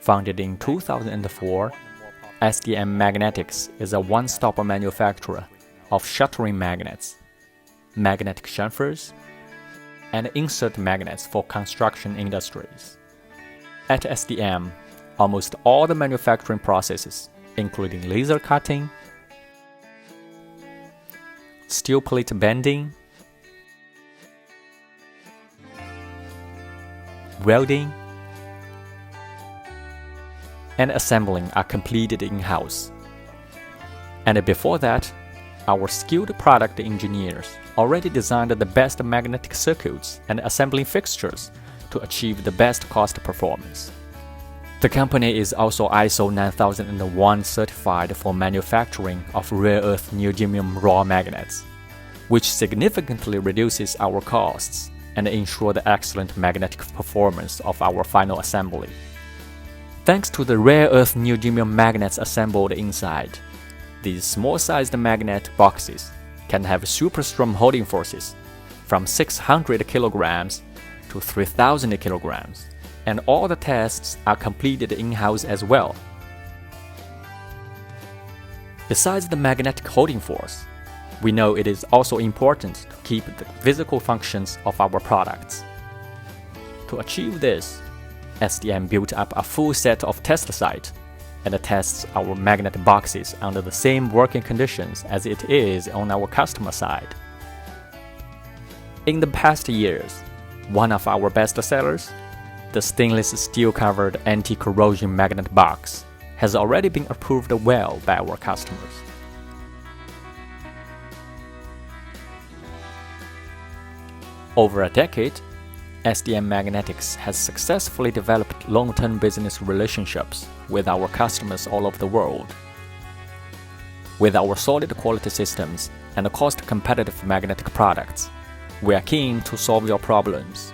Founded in 2004, SDM Magnetics is a one-stop manufacturer of shuttering magnets, magnetic chamfers, and insert magnets for construction industries. At SDM, almost all the manufacturing processes, including laser cutting, steel plate bending, welding, and assembling are completed in-house. And before that, our skilled product engineers already designed the best magnetic circuits and assembling fixtures to achieve the best cost performance. The company is also ISO 9001 certified for manufacturing of rare earth neodymium raw magnets, which significantly reduces our costs and ensure the excellent magnetic performance of our final assembly. Thanks to the rare earth neodymium magnets assembled inside, these small-sized magnet boxes can have super strong holding forces from 600 kilograms to 3,000 kilograms, and all the tests are completed in-house as well. Besides the magnetic holding force, we know it is also important to keep the physical functions of our products. To achieve this, SDM built up a full set of test sites and tests our magnet boxes under the same working conditions as it is on our customer side. In the past years, one of our best sellers, the stainless steel-covered anti-corrosion magnet box, has already been approved well by our customers. Over a decade, SDM Magnetics has successfully developed long-term business relationships with our customers all over the world. With our solid quality systems and cost-competitive magnetic products, we are keen to solve your problems.